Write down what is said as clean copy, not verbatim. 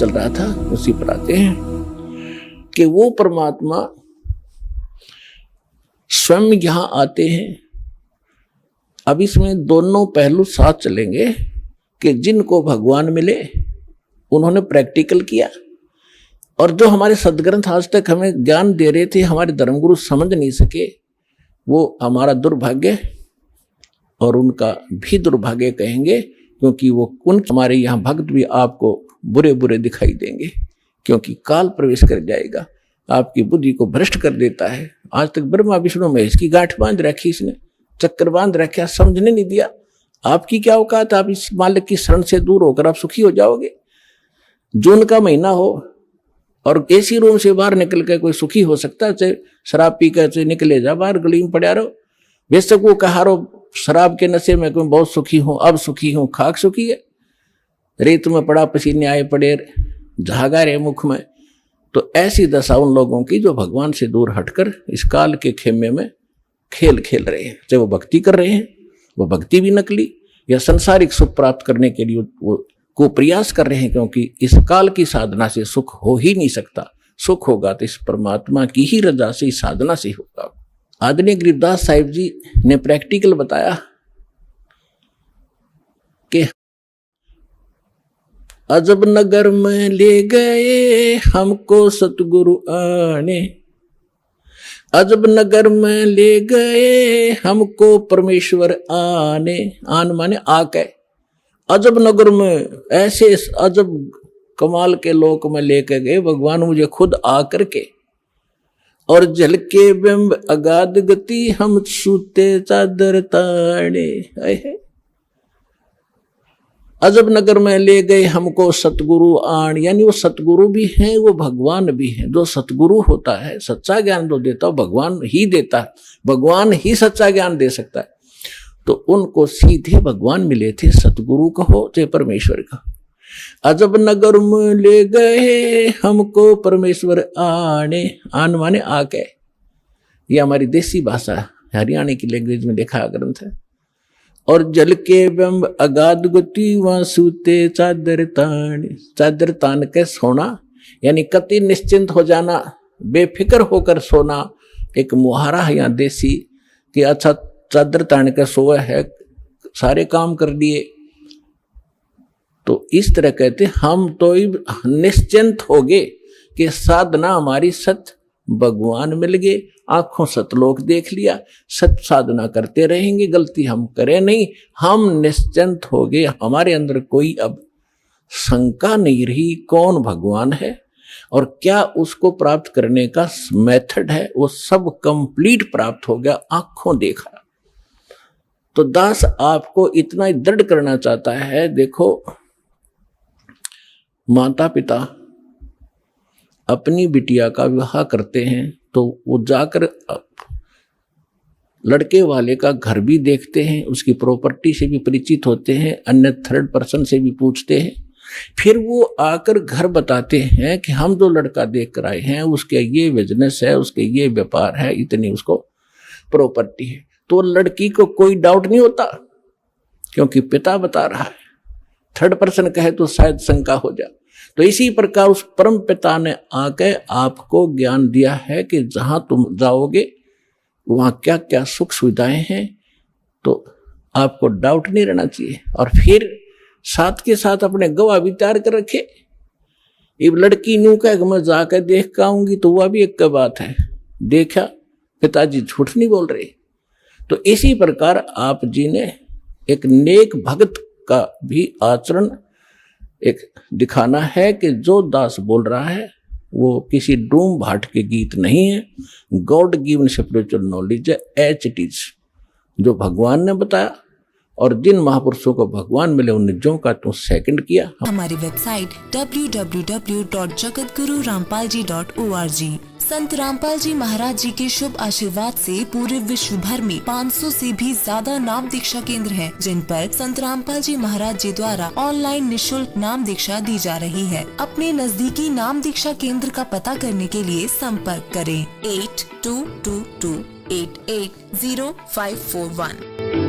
चल रहा था उसी पर आते हैं कि वो परमात्मा स्वयं यहां आते हैं। अब इसमें दोनों पहलू साथ चलेंगे कि जिनको भगवान मिले उन्होंने प्रैक्टिकल किया, और जो हमारे सदग्रंथ आज तक हमें ज्ञान दे रहे थे, हमारे धर्मगुरु समझ नहीं सके, वो हमारा दुर्भाग्य और उनका भी दुर्भाग्य कहेंगे, क्योंकि वो हमारे यहाँ भक्त भी आपको बुरे बुरे दिखाई देंगे, क्योंकि काल प्रवेश कर जाएगा, आपकी बुद्धि को भ्रष्ट कर देता है। आज तक ब्रह्मा विष्णु महेश की गांठ बांध रखी, इसने चक्कर बांध रखा, समझने नहीं दिया। आपकी क्या औकात, आप इस मालिक की शरण से दूर होकर आप सुखी हो जाओगे। जून का महीना हो और एसी रूम से बाहर निकल कर कोई सुखी हो सकता है? चाहे शराब पी कर निकले जा बाहर, गली में पड़ा रहो, बेशक वो कहा रहो शराब के नशे में कोई बहुत सुखी हूं, अब सुखी हूं, खाक सुखी है, रेत में पड़ा पसीने आए पड़े, झागा रहे मुख में। तो ऐसी दशा उन लोगों की जो भगवान से दूर हटकर इस काल के खेमे में खेल खेल रहे हैं। चाहे वो भक्ति कर रहे हैं, वो भक्ति भी नकली, या संसारिक सुख प्राप्त करने के लिए वो को प्रयास कर रहे हैं, क्योंकि इस काल की साधना से सुख हो ही नहीं सकता। सुख होगा तो इस परमात्मा की ही रजा से, इस साधना से होगा। आदरणीय गरीबदास साहिब जी ने प्रैक्टिकल बताया कि अजब नगर में ले गए हमको सतगुरु आने, अजब नगर में ले गए हमको परमेश्वर आने। आन माने आके, अजब नगर में ऐसे अजब कमाल के लोक में लेकर गए भगवान मुझे खुद आकर के, और जल के बिंब अगाध गति हम सूते चादर ताड़े। अजब नगर में ले गए हमको सतगुरु आन, यानी वो सतगुरु भी हैं, वो भगवान भी हैं। जो सतगुरु होता है, सच्चा ज्ञान जो देता है भगवान ही देता है, भगवान ही सच्चा ज्ञान दे सकता है। तो उनको सीधे भगवान मिले थे, सतगुरु कहो चाहे परमेश्वर का। अजब नगर में ले गए हमको परमेश्वर आने, आन माने आके, ये हमारी देसी भाषा हरियाणा की लैंग्वेज में लिखा ग्रंथ है। और जल के बिंब अगाध गति वहां सूते चादर तान, चादर तान के सोना, यानी कति निश्चिंत हो जाना, बेफिक्र होकर सोना। एक मुहारा है यहाँ देसी कि अच्छा चादर तान के सोए है, सारे काम कर दिए। तो इस तरह कहते हम तो निश्चिंत हो गए कि साधना हमारी सत भगवान मिल गए, आंखों सतलोक देख लिया, सत साधना करते रहेंगे, गलती हम करें नहीं, हम निश्चिंत हो गए। हमारे अंदर कोई अब शंका नहीं रही कौन भगवान है और क्या उसको प्राप्त करने का मेथड है, वो सब कंप्लीट प्राप्त हो गया, आंखों देखा। तो दास आपको इतना ही दृढ़ करना चाहता है। देखो, माता पिता अपनी बिटिया का विवाह करते हैं तो वो जाकर लड़के वाले का घर भी देखते हैं, उसकी प्रॉपर्टी से भी परिचित होते हैं, अन्य थर्ड पर्सन से भी पूछते हैं। फिर वो आकर घर बताते हैं कि हम जो लड़का देख कर आए हैं उसके ये बिजनेस है, उसके ये व्यापार है, इतनी उसको प्रॉपर्टी है। तो लड़की को कोई डाउट नहीं होता, क्योंकि पिता बता रहा है। थर्ड पर्सन कहे तो शायद शंका हो जाए। तो इसी प्रकार उस परम पिता ने आके आपको ज्ञान दिया है कि जहां तुम जाओगे वहां क्या क्या सुख सुविधाएं हैं, तो आपको डाउट नहीं रहना चाहिए। और फिर साथ के साथ अपने गवाह भी तैयार कर रखे। अब लड़की न्यू कह मैं जाकर देख के आऊंगी तो वह भी एक बात है, देखा पिताजी झूठ नहीं बोल रहे। तो इसी प्रकार आप जी ने एक नेक भक्त का भी आचरण एक दिखाना है कि जो दास बोल रहा है वो किसी डूम भाट के गीत नहीं है, गॉड गिवन स्पिरिचुअल नॉलेज है, एच इट इज, जो भगवान ने बताया। और जिन महापुरुषों को भगवान मिले उन निजों का तो सेकंड किया। हमारी वेबसाइट www.jagatgururampalji.org। संत रामपाल जी महाराज जी के शुभ आशीर्वाद से पूरे विश्व भर में 500 से भी ज्यादा नाम दीक्षा केंद्र हैं, जिन पर संत रामपाल जी महाराज जी द्वारा ऑनलाइन निशुल्क नाम दीक्षा दी जा रही है। अपने नजदीकी नाम दीक्षा केंद्र का पता करने के लिए संपर्क करें 8222880541।